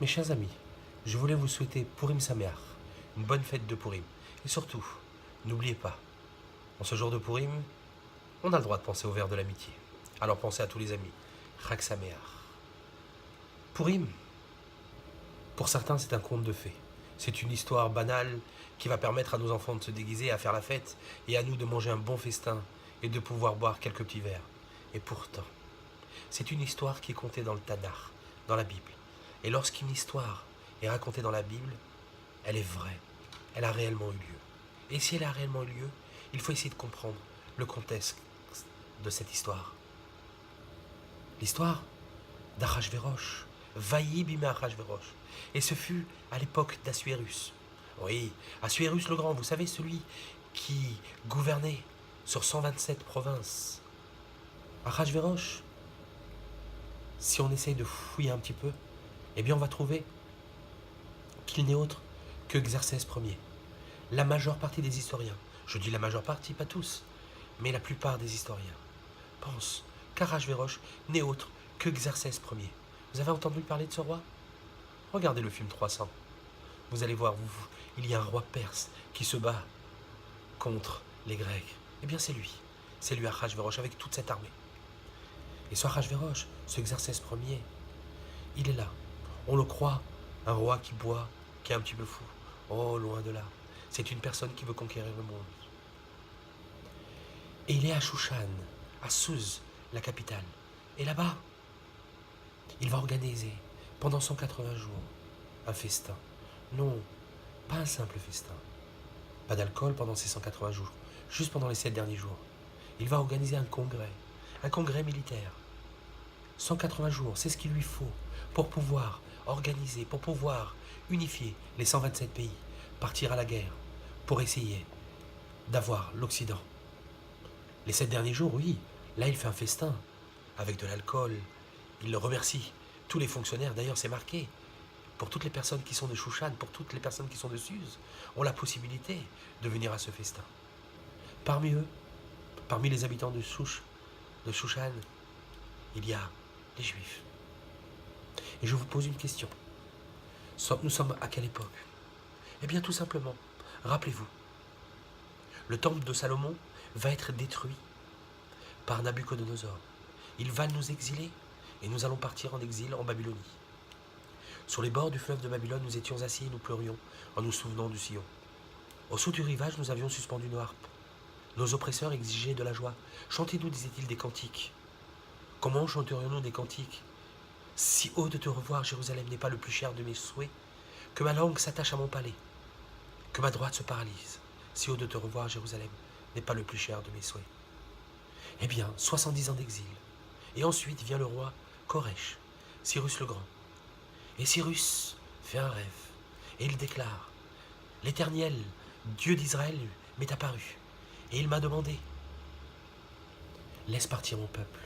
Mes chers amis, je voulais vous souhaiter Purim Sameach, une bonne fête de Purim. Et surtout, n'oubliez pas, en ce jour de Purim, on a le droit de penser au verre de l'amitié. Alors pensez à tous les amis. Chag Sameach. Purim, pour certains, c'est un conte de fées. C'est une histoire banale qui va permettre à nos enfants de se déguiser, à faire la fête, et à nous de manger un bon festin et de pouvoir boire quelques petits verres. Et pourtant, c'est une histoire qui est contée dans le Tanakh, dans la Bible. Et lorsqu'une histoire est racontée dans la Bible, elle est vraie. Elle a réellement eu lieu. Et si elle a réellement eu lieu, il faut essayer de comprendre le contexte de cette histoire. L'histoire d'Achashvérosh. Vaïe bimé Achashvérosh. Et ce fut à l'époque d'Assuérus. Oui, Assuérus le Grand, vous savez, celui qui gouvernait sur 127 provinces. Achashvérosh, si on essaye de fouiller un petit peu, eh bien on va trouver qu'il n'est autre que Xerxès Ier. La majeure partie des historiens, je dis la majeure partie, pas tous, mais la plupart des historiens, pensent qu'Achashvérosh n'est autre que Xerxès Ier. Vous avez entendu parler de ce roi? Regardez le film 300. Vous allez voir, il y a un roi perse qui se bat contre les Grecs. Eh bien c'est lui Achashvérosh, avec toute cette armée. Et ce Achashvérosh, ce Xerxès Ier, il est là. On le croit, un roi qui boit, qui est un petit peu fou. Oh, loin de là. C'est une personne qui veut conquérir le monde. Et il est à Shushan, à Suse, la capitale. Et là-bas, il va organiser, pendant 180 jours, un festin. Non, pas un simple festin. Pas d'alcool pendant ces 180 jours, juste pendant les 7 derniers jours. Il va organiser un congrès militaire. 180 jours, c'est ce qu'il lui faut pour pouvoir organiser, pour pouvoir unifier les 127 pays, partir à la guerre, pour essayer d'avoir l'Occident. Les 7 derniers jours, oui, là il fait un festin, avec de l'alcool, il remercie tous les fonctionnaires, d'ailleurs c'est marqué, pour toutes les personnes qui sont de Shushan, pour toutes les personnes qui sont de Suse, ont la possibilité de venir à ce festin. Parmi eux, parmi les habitants de Shushan, il y a les Juifs. Et je vous pose une question. Nous sommes à quelle époque? Eh bien tout simplement, rappelez-vous, le temple de Salomon va être détruit par Nabuchodonosor. Il va nous exiler et nous allons partir en exil en Babylonie. Sur les bords du fleuve de Babylone, nous étions assis et nous pleurions en nous souvenant du Sion. Au saut du rivage, nous avions suspendu nos harpes. Nos oppresseurs exigeaient de la joie. Chantez-nous, disait-il, des cantiques. Comment chanterions-nous des cantiques? Si haut de te revoir, Jérusalem, n'est pas le plus cher de mes souhaits, que ma langue s'attache à mon palais, que ma droite se paralyse. Si haut de te revoir, Jérusalem, n'est pas le plus cher de mes souhaits. Eh bien, 70 ans d'exil. Et ensuite vient le roi Koresh, Cyrus le Grand. Et Cyrus fait un rêve, et il déclare, l'Éternel, Dieu d'Israël, m'est apparu, et il m'a demandé, laisse partir mon peuple,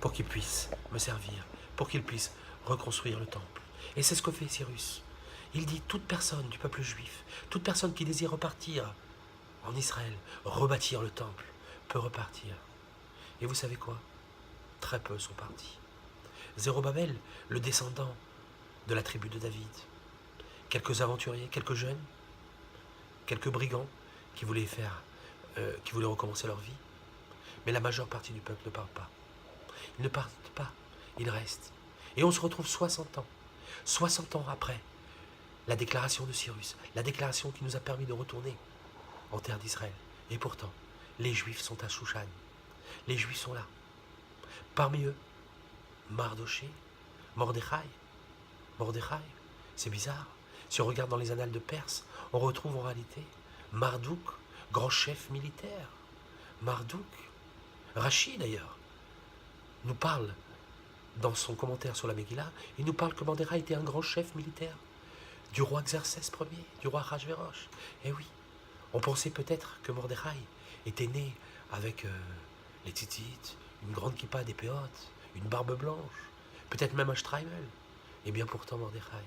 pour qu'il puisse me servir, pour qu'il puisse reconstruire le temple. Et c'est ce que fait Cyrus. Il dit, toute personne du peuple juif, toute personne qui désire repartir en Israël, rebâtir le temple, peut repartir. Et vous savez quoi? Très peu sont partis. Zérobabel, le descendant de la tribu de David, quelques aventuriers, quelques jeunes, quelques brigands qui voulaient recommencer leur vie, mais la majeure partie du peuple ne part pas. Ils ne partent pas, ils restent. Et on se retrouve 60 ans après la déclaration de Cyrus, la déclaration qui nous a permis de retourner en terre d'Israël. Et pourtant, les Juifs sont à Shushan. Les Juifs sont là. Parmi eux, Mardoché, Mordechai, c'est bizarre. Si on regarde dans les annales de Perse, on retrouve en réalité Mardouk, grand chef militaire. Mardouk, Rachi d'ailleurs, nous parle, dans son commentaire sur la Megillah, il nous parle que Mordechai était un grand chef militaire du roi Xerxès Ier, du roi Achashvérosh. Eh oui, on pensait peut-être que Mordechai était né avec les titites, une grande kippa, des péotes, une barbe blanche, peut-être même un streimel. Et bien pourtant Mordechai.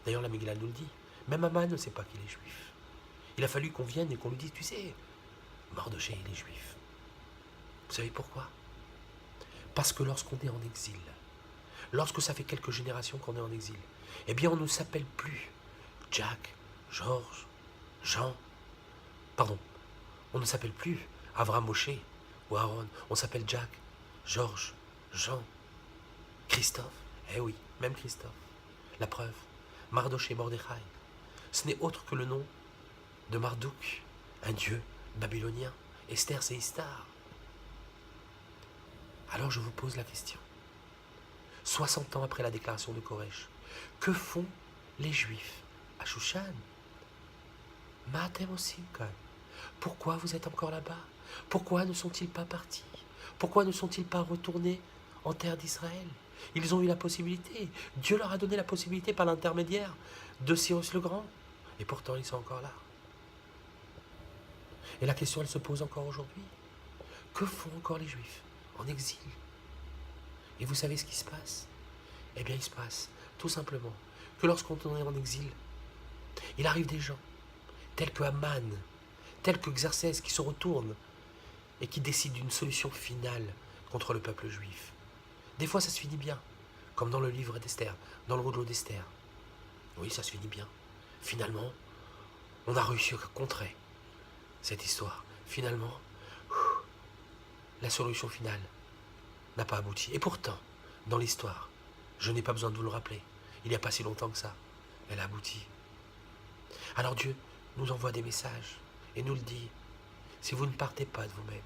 D'ailleurs la Megillah nous le dit, même Aman ne sait pas qu'il est juif. Il a fallu qu'on vienne et qu'on lui dise, tu sais, Mardoché il est juif. Vous savez pourquoi? Parce que lorsqu'on est en exil, lorsque ça fait quelques générations qu'on est en exil, eh bien on ne s'appelle plus Jack, Georges, Jean, pardon, on ne s'appelle plus Avram Moshe ou Aaron, on s'appelle Jack, Georges, Jean, Christophe, eh oui, même Christophe. La preuve, Mardoché Mordechai, ce n'est autre que le nom de Marduk, un dieu babylonien. Esther, c'est Istar. Alors je vous pose la question. 60 ans après la déclaration de Koresh, que font les Juifs à Shushan? Matem aussi, quand même. Pourquoi vous êtes encore là-bas? Pourquoi ne sont-ils pas partis? Pourquoi ne sont-ils pas retournés en terre d'Israël? Ils ont eu la possibilité. Dieu leur a donné la possibilité par l'intermédiaire de Cyrus le Grand. Et pourtant, ils sont encore là. Et la question, elle se pose encore aujourd'hui. Que font encore les Juifs en exil? Et vous savez ce qui se passe? Eh bien, il se passe tout simplement que lorsqu'on est en exil, il arrive des gens tels que Haman, tels que Xerxès qui se retournent et qui décident d'une solution finale contre le peuple juif. Des fois, ça se finit bien, comme dans le livre d'Esther, dans le rouleau d'Esther. Oui, ça se finit bien. Finalement, on a réussi à contrer cette histoire. Finalement, la solution finale n'a pas abouti. Et pourtant, dans l'histoire, je n'ai pas besoin de vous le rappeler, il n'y a pas si longtemps que ça, elle a abouti. Alors Dieu nous envoie des messages et nous le dit, si vous ne partez pas de vous-même,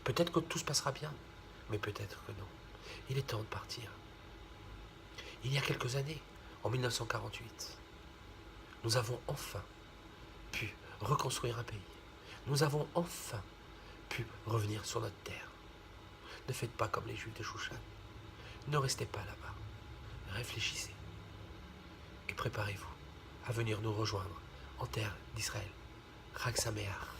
peut-être que tout se passera bien, mais peut-être que non. Il est temps de partir. Il y a quelques années, en 1948, nous avons enfin pu reconstruire un pays. Nous avons enfin pu revenir sur notre terre. Ne faites pas comme les Juifs de Shushan. Ne restez pas là-bas. Réfléchissez et préparez-vous à venir nous rejoindre en terre d'Israël. Chag Sameach.